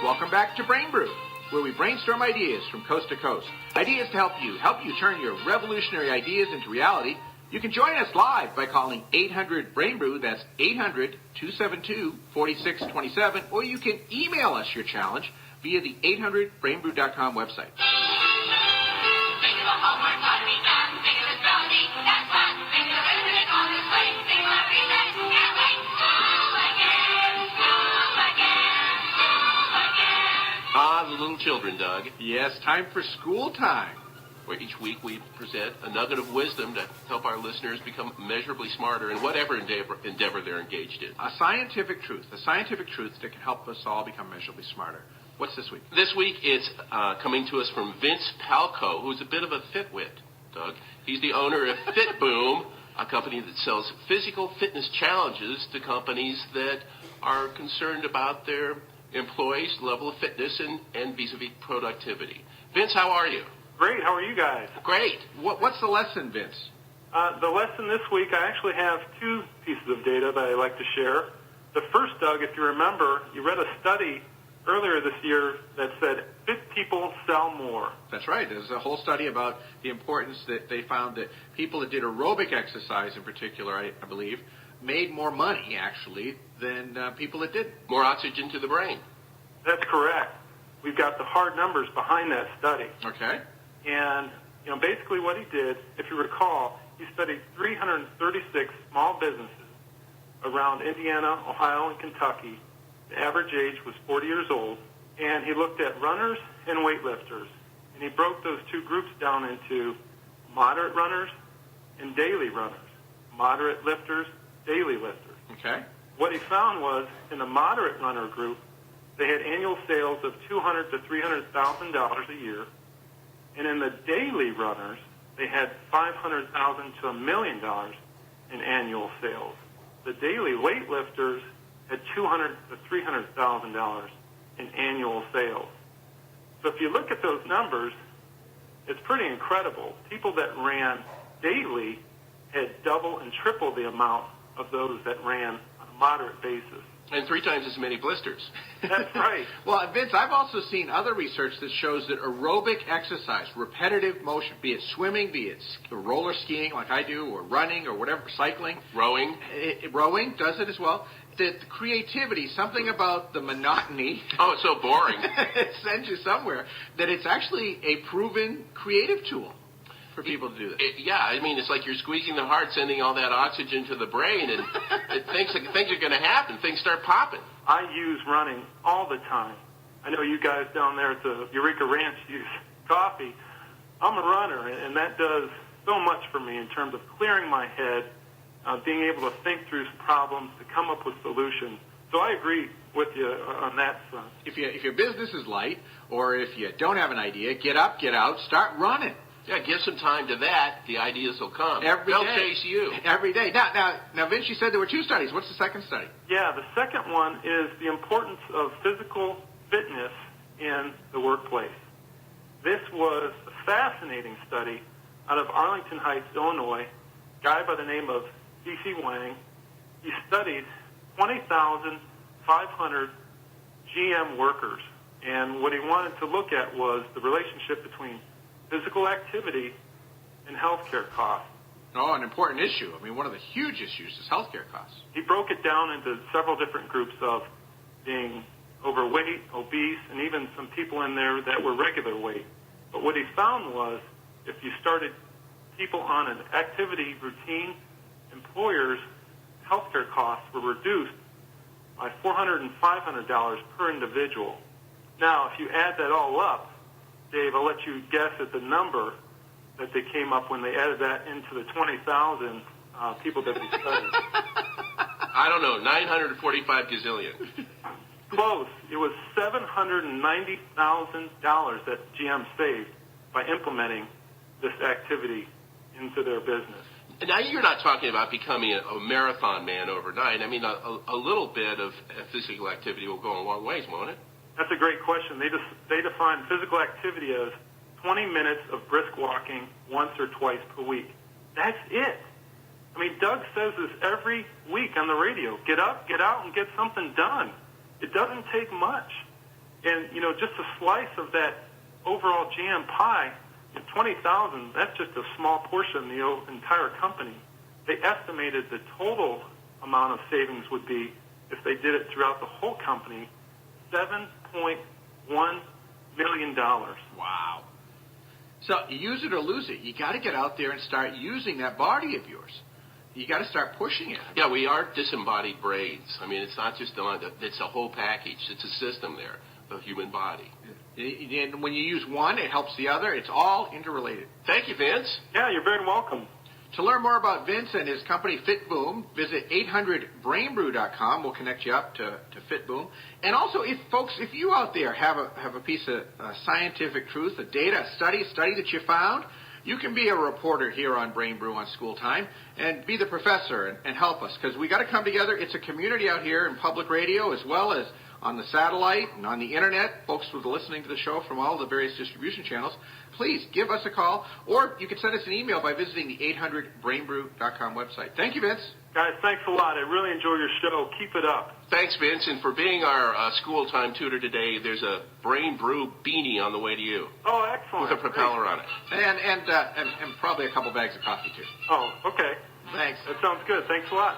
Welcome back to Brain Brew, where we brainstorm ideas from coast to coast. Ideas to help you turn your revolutionary ideas into reality. You can join us live by calling 800-BRAIN-BREW, that's 800-272-4627, or you can email us your challenge via the 800brainbrew.com website. Ah, the little children, Doug. Yes, time for school time. Where each week we present a nugget of wisdom to help our listeners become measurably smarter in whatever endeavor they're engaged in. A scientific truth that can help us all become measurably smarter. What's this week? This week it's coming to us from Vince Palko, who's a bit of a fitwit, Doug. He's the owner of FitBoom, a company that sells physical fitness challenges to companies that are concerned about their employees' level of fitness and vis-a-vis productivity. Vince, how are you? Great. How are you guys? Great. What's the lesson, Vince? The lesson this week, I actually have two pieces of data that I'd like to share. The first, Doug, if you remember, you read a study earlier this year that said fit people sell more. That's right. There's a whole study about the importance that they found that people that did aerobic exercise in particular, I believe, made more money, actually, than people that didn't. More oxygen to the brain. That's correct. We've got the hard numbers behind that study. Okay. And, basically what he did, if you recall, he studied 336 small businesses around Indiana, Ohio, and Kentucky. The average age was 40 years old. And he looked at runners and weightlifters. And he broke those two groups down into moderate runners and daily runners. Moderate lifters, daily lifters. Okay. What he found was, in the moderate runner group, they had annual sales of $200,000 to $300,000 a year. And in the daily runners, they had $500,000 to $1 million in annual sales. The daily weightlifters had $200,000 to $300,000 in annual sales. So if you look at those numbers, it's pretty incredible. People that ran daily had double and triple the amount of those that ran on a moderate basis. And 3 times as many blisters. That's right. Well, Vince, I've also seen other research that shows that aerobic exercise, repetitive motion, be it swimming, be it roller skiing like I do, or running, or whatever, cycling. Rowing. Rowing does it as well. The creativity, something about the monotony. Oh, it's so boring. It sends you somewhere. That it's actually a proven creative tool for people to do this. It's like you're squeezing the heart, sending all that oxygen to the brain, and things are going to happen. Things start popping. I use running all the time. I know you guys down there at the Eureka Ranch use coffee. I'm a runner, and that does so much for me in terms of clearing my head, being able to think through some problems, to come up with solutions. So I agree with you on that front. If your business is light, or if you don't have an idea, get up, get out, start running. Yeah, give some time to that. The ideas will come. They'll chase you. Every day. Now, Vince, you said there were 2 studies. What's the second study? Yeah, the second one is the importance of physical fitness in the workplace. This was a fascinating study out of Arlington Heights, Illinois. A guy by the name of C.C. Wang. He studied 20,500 GM workers. And what he wanted to look at was the relationship between physical activity and healthcare costs. Oh, an important issue. One of the huge issues is healthcare costs. He broke it down into several different groups of being overweight, obese, and even some people in there that were regular weight. But what he found was if you started people on an activity routine, employers' healthcare costs were reduced by $400 and $500 per individual. Now, if you add that all up, Dave, I'll let you guess at the number that they came up when they added that into the 20,000 people that they studied. I don't know, 945 gazillion. Close. It was $790,000 that GM saved by implementing this activity into their business. Now, you're not talking about becoming a marathon man overnight. A little bit of physical activity will go a long ways, won't it? That's a great question. They define physical activity as 20 minutes of brisk walking once or twice per week. That's it. Doug says this every week on the radio. Get up, get out, and get something done. It doesn't take much. And, just a slice of that overall jam pie, $20,000, that's just a small portion of the entire company. They estimated the total amount of savings would be, if they did it throughout the whole company, $7.1 million. Wow. So use it or lose it. You got to get out there and start using that body of yours. You got to start pushing it. Yeah, we are disembodied brains. I mean, it's not just it's a whole package. It's a system there, the human body. And when you use one, it helps the other. It's all interrelated. Thank you, Vince. Yeah, you're very welcome. To learn more about Vince and his company FitBoom, visit 800brainbrew.com. We'll connect you up to FitBoom. And also, if you out there have a piece of scientific truth, a data, a study that you found, you can be a reporter here on Brain Brew on School Time and be the professor and help us, because we got to come together. It's a community out here in public radio as well as on the satellite and on the internet. Folks who are listening to the show from all the various distribution channels, please give us a call, or you can send us an email by visiting the 800brainbrew.com website. Thank you, Vince. Guys, thanks a lot. I really enjoy your show. Keep it up. Thanks, Vince. And for being our school time tutor today, there's a Brain Brew beanie on the way to you. Oh, excellent. With a propeller on it. And probably a couple bags of coffee, too. Oh, okay. Thanks. That sounds good. Thanks a lot.